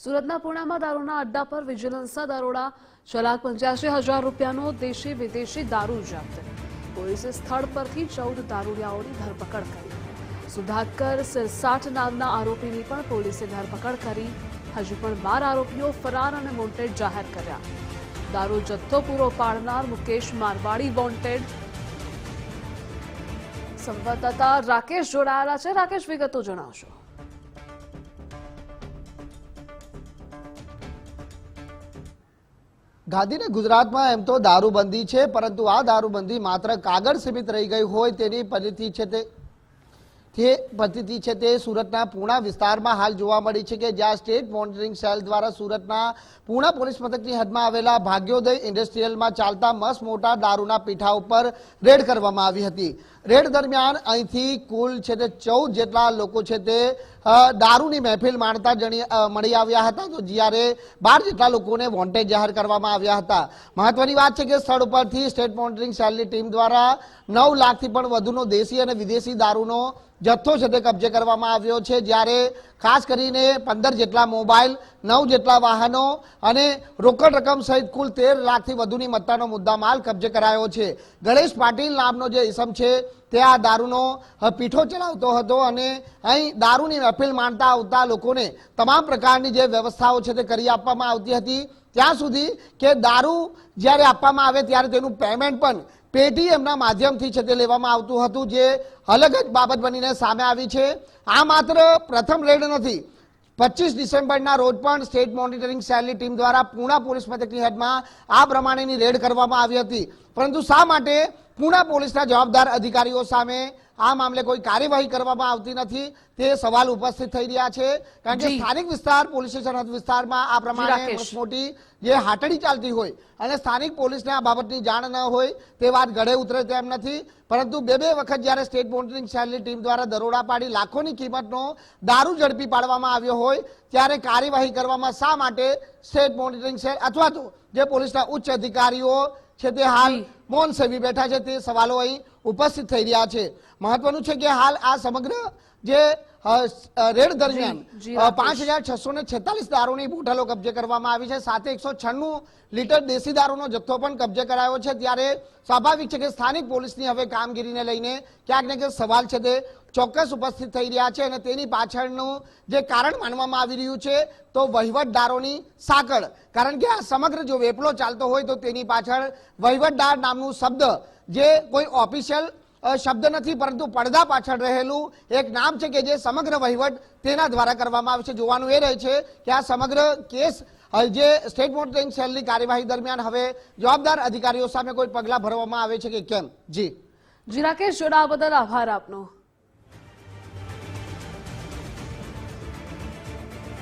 સુરતના પૂર્ણામાં દારૂના અડ્ડા પર વિજિલન્સના દરોડા 6,85,000 રૂપિયાનો દેશી વિદેશી દારૂ જપ્ત. પોલીસે સ્થળ પરથી 14 દારૂડિયાઓની ધરપકડ કરી. સુધાકર સિરસાટ નામના આરોપીની પણ પોલીસે ધરપકડ કરી. હજુ પણ 12 આરોપીઓ ફરાર અને વોન્ટેડ જાહેર કર્યા. દારૂ જથ્થો પૂરો પાડનાર મુકેશ મારવાડી વોન્ટેડ. સંવાદદાતા રાકેશ જોડાયેલા છે. રાકેશ, વિગતો જણાવશો. ગાંધીને ગુજરાતમાં એમ તો દારૂબંધી છે, પરંતુ આ દારૂબંધી માત્ર કાગળ સીમિત રહી ગઈ હોય તેની પરિસ્થિતિ છે તે સુરતના પૂર્ણા વિસ્તારમાં હાલ જોવા મળી છે, કે જ્યાં સ્ટેટ મોનિટરિંગ સેલ દ્વારા સુરતના પૂર્ણા પોલીસ મથકની હદમાં આવેલા ભાગ્યોદય ઇન્ડસ્ટ્રીયલમાં ચાલતા મસ્ત મોટા દારૂના પીઠા ઉપર રેડ કરવામાં આવી હતી. રેડ દરમિયાન અહીંથી કુલ છે તે 14 જેટલા લોકો છે તે દારૂની મહેફિલ માણતા મળી આવ્યા હતા, તો જ્યારે 12 જેટલા લોકોને વોન્ટેડ જાહેર કરવામાં આવ્યા હતા. મહત્વની વાત છે કે સ્થળ ઉપરથી સ્ટેટ મોનિટરિંગ સેલની ટીમ દ્વારા 9 લાખથી પણ વધુનો દેશી અને વિદેશી દારૂનો જથ્થો છે તે કબજે કરવામાં આવ્યો છે, જ્યારે ખાસ કરીને 15 જેટલા મોબાઈલ, 9 જેટલા વાહનો અને રોકડ રકમ સહિત કુલ 13 લાખથી વધુની મત્તાનો મુદ્દામાલ કબજે કરાયો છે. ગણેશ પાટીલ નામનો જે ઇસમ છે તે આ દારૂનો પીઠો ચલાવતો હતો અને અહીં દારૂની મહેફિલ માણતા આવતા લોકોને તમામ પ્રકારની જે વ્યવસ્થાઓ છે તે કરી આપવામાં આવતી હતી. ત્યાં સુધી કે દારૂ જ્યારે આપવામાં આવે ત્યારે તેનું પેમેન્ટ પણ પેટીએમના માધ્યમથી છે તે લેવામાં આવતું હતું, જે અલગ જ બાબત બનીને સામે આવી છે. આ માત્ર પ્રથમ રેડ નથી. 25 ડિસેમ્બરના રોજ પણ સ્ટેટ મોનિટરિંગ સેલની ટીમ દ્વારા પૂર્ણા પોલીસ મથકની હદમાં આ પ્રમાણેની રેડ કરવામાં આવી હતી, પરંતુ શા માટે પૂર્ણા પોલીસના જવાબદાર અધિકારીઓ સામે આ મામલે કોઈ કાર્યવાહી કરવામાં આવતી નથી તે સવાલ ઉપસ્થિત થઈ રહ્યા છે. કારણ કે સ્થાનિક વિસ્તાર પોલીસ સ્ટેશન વિસ્તારમાં આ પ્રમાણે મોટી જે હાટડી ચાલતી હોય અને સ્થાનિક પોલીસને આ બાબતની જાણ ન હોય તે વાત ગળે ઉતરે તેમ નથી. પરંતુ બે વખત જ્યારે સ્ટેટ મોનિટરિંગ સેલની ટીમ દ્વારા દરોડા પાડી લાખોની કિંમતનો દારૂ ઝડપી પાડવામાં આવ્યો હોય ત્યારે કાર્યવાહી કરવામાં શા માટે સ્ટેટ મોનિટરિંગ સેલ અથવા તો જે પોલીસના ઉચ્ચ અધિકારીઓ છે તે હાલ મૌન સેવી બેઠા છે તે સવાલો અહીં ઉપસ્થિત થઈ રહ્યા છે. મહત્વનું છે કે હાલ આ સમગ્ર જે રેડ દરમિયાન 5,646 દારૂની બોટલો કબજે કરવામાં આવી છે. સાથે 196 લીટર દેશી દારૂનો જથ્થો પણ કબજે કરાયો છે. ત્યારે સ્વાભાવિક છે કે સ્થાનિક પોલીસની હવે કામગીરીને લઈને ક્યાંક ને ક્યાંક સવાલ છે તે ચોક્કસ ઉપસ્થિત થઈ રહ્યા છે અને તેની પાછળનું જે કારણ માનવામાં આવી રહ્યું છે તો વહીવટદારોની સાંકળ. કારણ કે આ સમગ્ર જો વેપલો ચાલતો હોય તો તેની પાછળ વહીવટદાર નામનું શબ્દ જે કોઈ ઓફિશિયલ શબ્દ નથી, પરંતુ પડદા પાછળ રહેલું એક નામ છે કે જે સમગ્ર વહીવટ તેના દ્વારા કરવામાં આવે છે. જોવાનું એ રહે છે કે આ સમગ્ર કેસ જે સ્ટેટ મોનિટરિંગ સેલની કાર્યવાહી દરમિયાન હવે જવાબદાર અધિકારીઓ સામે કોઈ પગલાં ભરવામાં આવે છે કે કેમ. જી રાકેશ, જોડાવા બદલ આભાર આપનો.